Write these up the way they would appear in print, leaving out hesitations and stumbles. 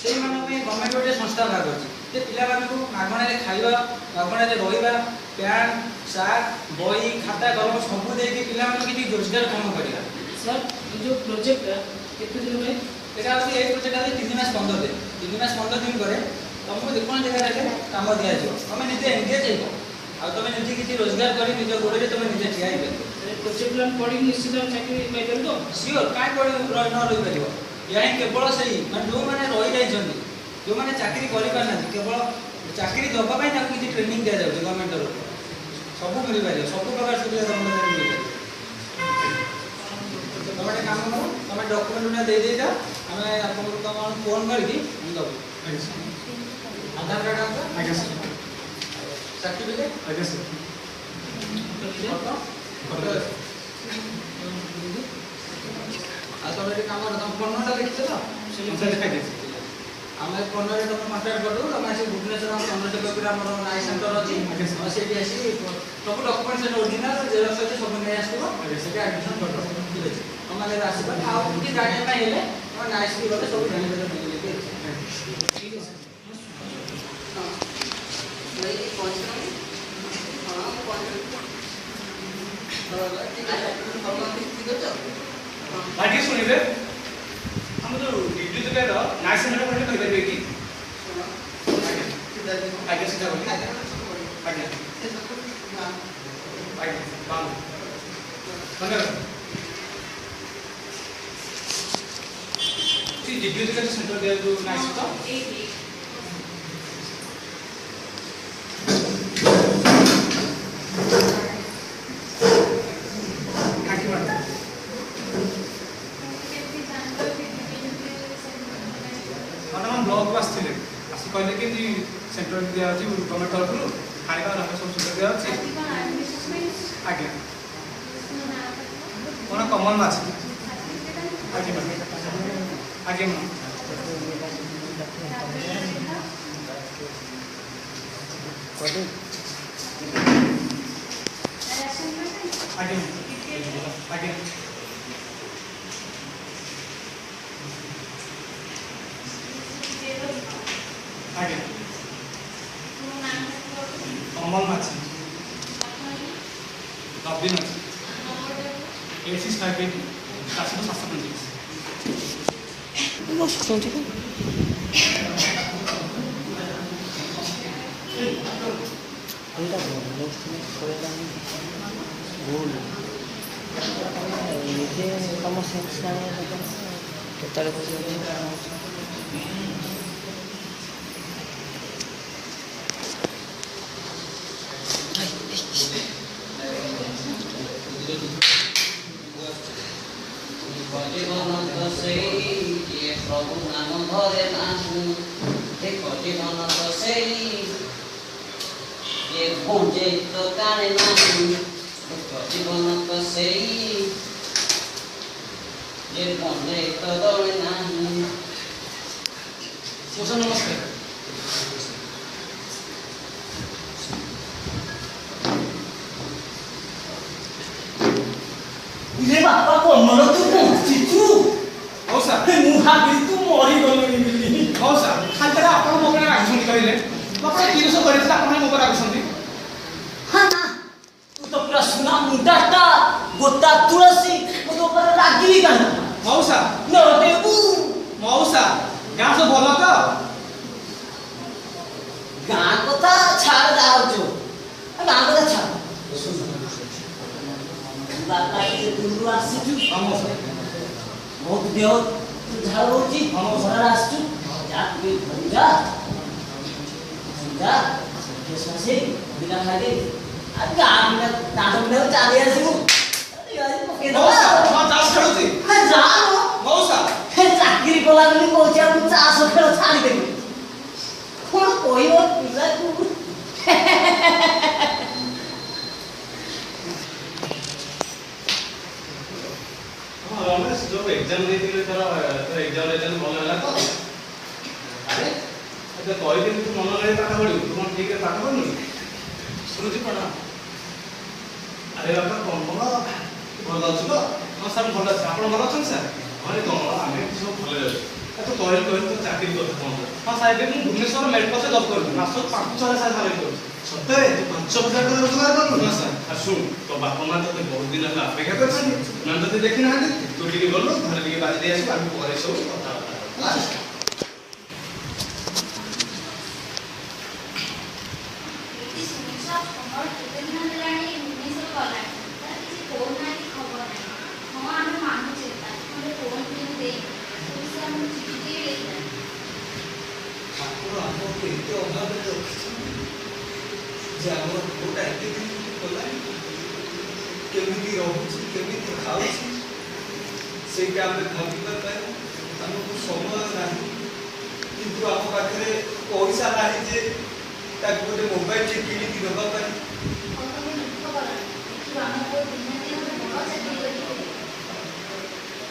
से गवर्नमेंट गोटे संस्था बाहर कर पिला मागणारे खाଇବା मागणारे रहा पैंट सार्ट बही खाता कलम सब देकी पिला किसी रोजगार कम करा। सर जो प्रोजेक्ट केते दिन में एटा होची ए प्रोजेक्ट आसी 3 मास 15 दिन 3 मास 15 दिन करे तुमको देखोन जगह रे काम दिया जो तुम निजे एंगेज हेबो आ तुम निजे किसी रोजगार करी निज गोड़े तुम निजे ठिया हेबो। प्रोजेक्ट प्लान पढ़ी निश्चित चाकरी पाई कर दो सियोर काई पड़ी न रही परिबो यही केवल से माने जो माने रही जाइछन्ती जो माने चाकरी करि पाना केवल चाकरी दबा पाई ना किसी ट्रेनिंग दिया जाउ गवर्नमेंट रो सब मिल पारे सब प्रकार सुविधा तुमको मिल पारे। तुम एक काम करो तुम डॉक्यूमेंट दे दे जा हमें आपको तुम फोन करके दबो आधार कार्ड आपका आगे सर सर्टिफिकेट आगे सर फोटो फोटो आ तुम एक काम करो तुम फोन नंबर लिख दो सर दिखाई दे आम फोन रे तुम कांटेक्ट कर दो तुम आसी भुवनेश्वर हम कन्नड पेपर हमर नाई सेंटर अछि सेठी आसी सब डॉक्यूमेंट से ओरिजिनल जेरॉक्स अछि सब नै आसीबो सेठी एडमिशन कर दो ठीक अछि हम माने आसीबा आ कि जाने पा हेले हम नाई स्कूल रे सब जाने पा मिले ठीक है हां वही पहुंच हां पहुंच ठीक है बाकी सुनिबे हम जो डिग्री तो कहता नाइस सेंटर पढ़े कहि परबे कि आगे सीधा बोल आगे आगे बाम बंद सी डिग्री तो कहता सेंटर दे जो नाइस तो ब्लॉक आसते कहले कि सेंटर दिया गवर्नमेंट तरफ खाଇବା सब सुविधा दिया आज्ञा कौन कमन माछ आगे आगे आगे आगे आगे कमल माछी नवीन अच्छी 8658 455 प्रभु नाम धरे नाहु एक जीवन तो सेई ये भोजे तो काने नाहु एक जीवन तो सेई ये भोजे तो दौड़े नाहु। नमस्कार ये बापा को मन तो पहुंची तू हो सर मुहा भी तू मरी गलनी बिली हो सर खाली आपण मो पर आगसंती करिले आपण किरस करितला आपण मो पर आगसंती हां ना तू तो पूरा सुना मुंडाटा गोता तुलसी को तो पर रागी गान मौसा न देबू मौसा गां सब भलो तो गां कथा छाड़ जाओ जो गां कथा छाड़ बापा के दूर आसी हम मौसा बहुत देह झाड़ होची हम घर आसु जा तू घर जा जा केसमा से बिना खादे आ गां बिना तांडव में चाली आसीबू यार पके दो मौसा चास खेलुची हां जा मौसा हे चाकरी कोला गली कोचा तू चास खेल छाड़ी देबू कोन कोइबो पिला तू रमेश जो एग्जाम देथिले तर एग्जाम रेजल्ट भल होला तो अरे तो कहि दिन तू मन रहे पाठ पढियो तू मन ठीक है पाठ पढनु सुरुचि पढा अरे बापा कोन भल अछि तो हां सर भल अछि आपण भल अछि सर अरे तो आमे सब भल अछि तो कहल तो चाकरी कर कौन हां साहेब मैं भुवनेश्वर मेडको से जॉब कर मास 5,000 साल कर सत्य तू 5,000 टका रोजगार करू ना सर सुन तो बापा मां तो बहुत दिन ହେଲା अपेक्षा करछन ना तो देखि ना तू टिके गलो घर टिके बाजी दे आसी हम परे सब कथा केमिति रहुछि केमिति खाउछि सेटा हम भाबिबा पाए हमको समय नाही किंतु हम पाखरे पैसा नाही जे ताक गोटे मोबाइल टे किनि कि दबा पाए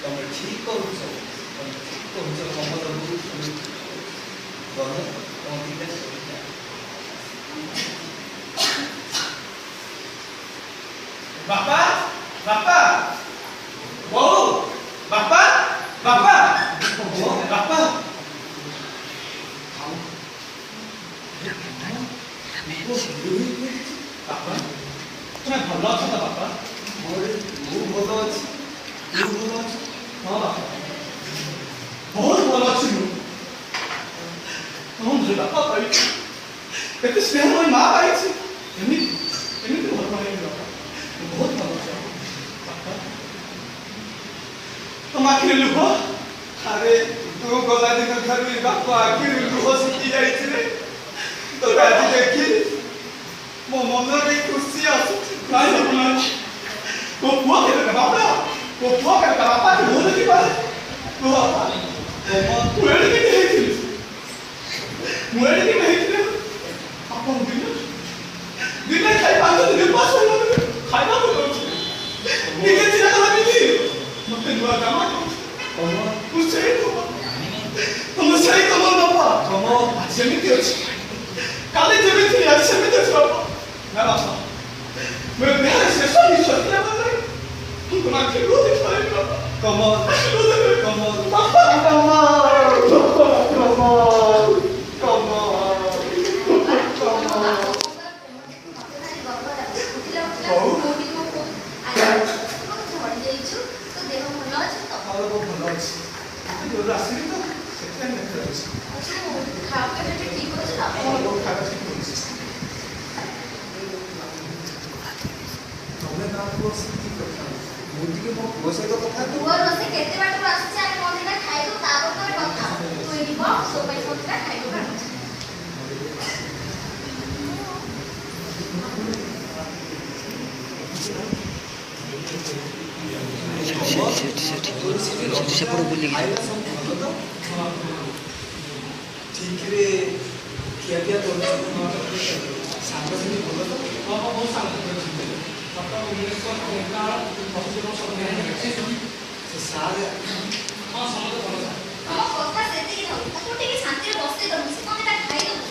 तमे ठीक करूछ हम रहू बने ओंतिका बापा बापा बहु बापा बापा बापा बापा तुम्हें भल अछ तो बापा मु भल अछि तू भल अछि हाँ बापा बहुत भल अच्छी तुम जो बापा पाई केते स्नेह मोर मां पाई छी एमी भल पाई बापा बहुत भल अछि बापा तुम आखिर लुह अरे तू गला दिन घर में बापा आखिर लुह सिकी जाई रे तो आज देखी मो मन रे खुशी आसु काय अपना को पुआ के बापा को पुआ के बापा के बोल की बात को बापा मुएड़ के नहीं थी मुएड़ के नहीं थी अपन दिन खाई पांच दिन पास हो गए खाई ना बोलो ठीक है चिरा करा भी मत दुआ कामा को सही तो तुम सही तो मन बापा तुम जेमिति अछि काले जेमिति आज सेमिति अछि बापा ना बापा मैं मेरे से सही सत्य बोल रही तुम आखिर रो दे पाए बापा कमल बापा ସେପଟେ ବୁଲିକି ठीक रे किया किया करू सांगसाथी बोल तो बहुत सांग बापा भुवनेश्वर का बहुत सब में से सारे हां समझ बोल ଆମ କଥା ସେତିକି ଥାଉ ତାକୁ ଟିକେ ଶାନ୍ତିରେ ବସେଇ ଦବୁ ସେ କଣ ତା ଖାଇ ଦବୁ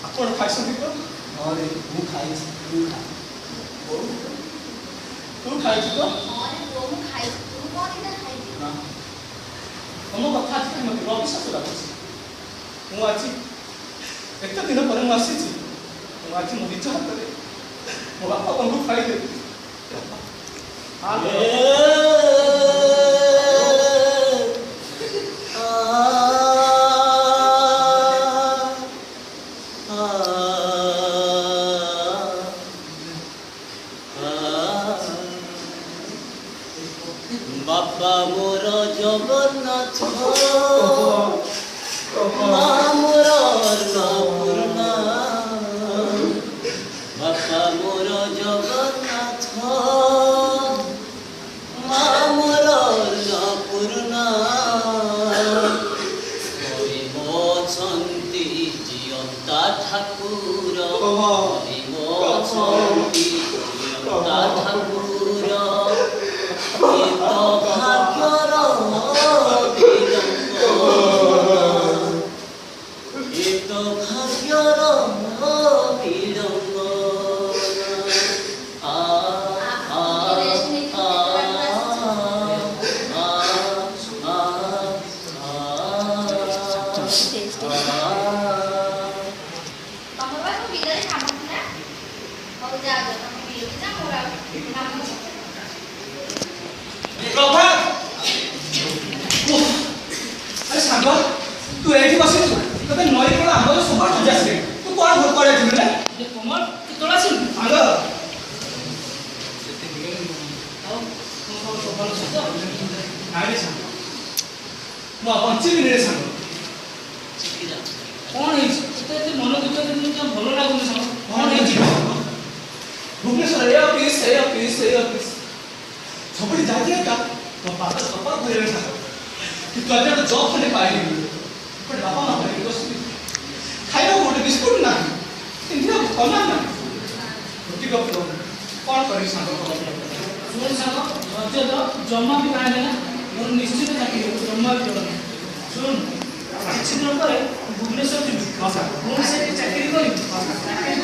ଆପଣ ଖାଇଛନ୍ତି ତ अरे ମୁଁ ଖାଇଛି ତୁ ଖା ତୁ ଖାଇଛୁ ତ ଅରେ ବୋଉ ମୁଁ ଖାଇଛି ତୁ କଣ ଦିଟା ଖାଇଛୁ ନା ତମ କଥା ଆଜି ମୋତେ ଅବିଶ୍ୱାସ ଲାଗୁଛି ମୁଁ ଆଜି ଏତେ ଦିନ ପରେ ମୁଁ ଆସିଛି ମୁଁ ଆଜି ମୋ ନିଜ ହାତରେ ମୋ ବାପା ବନ୍ଧୁ ଖାଇଦେବି बापा मोर जगन्नाथ माँ मोर अन्नपूर्णा बापा मोर जगन्नाथ माँ मोर अन्नपूर्णा मोछन्ति जियन्ता ठाकुर मोछन्ति जियन्ता ठाकुर भाग्यर ସାଙ୍ଗ ତୁ ଏଇଠି ବସିଛୁ ତତେ ନଈ କଣ ଆମର ସବୁ ଖୋଜି ଆସିଲେ ତୁ କଣ ଭୋଟ କରିବା ଥିଲୁ ନା ଏ କମଳ ତୁ ତଳେ ଆସିଲୁ ସାଙ୍ଗ ଆଉ କଣ ଖବର ସବୁ ଭଲ ଅଛି ତ? ନାଇଁ ସାଙ୍ଗ ମୁଁ ବଞ୍ଚିବିନି ରେ ସାଙ୍ଗ କଣ ହେଇଛି ତତେ ଏତେ ମନ ଦୁଃଖ ଯେମିତି ଭଲ ଲାଗୁନି ସାଙ୍ଗ କଣ ହେଇଛି ଭୁବନେଶ୍ୱର ଏ ଅଫିସ ସବୁଠି ଯାଇଥିଲେ ଏକା ମୋ ବାପା ସଫା ଧରିବେ ସାଙ୍ଗ କିନ୍ତୁ ଆଜି ଗୋଟେ ଜବ୍ ଖଣ୍ଡେ ପାଇଲି ଗୋଟେ ବାପା ମା ପାଇଲି ବସିବି ଖାଇବାକୁ ଗୋଟେ ବିସ୍କୁଟ ନାହିଁ ପିନ୍ଧିବାକୁ କନା ନାହିଁ ଗୋଟି ଗପ କଣ କରିବି ସାଙ୍ଗ ଶୁଣ ସାଙ୍ଗ ଧୈର୍ଯ୍ୟ ଧର ଜମା ବି ବାହାରିଲେ ନା ମୋର ନିଶ୍ଚିତ ଚାକିରି ହେବ ଜମା ବି ଜଣା ନାହିଁ ଶୁଣ କିଛି ଦିନ ପରେ ଭୁବନେଶ୍ୱର ଯିବି ମୁଁ ସେଠି ଚାକିରି କରିବି ଚାକିରି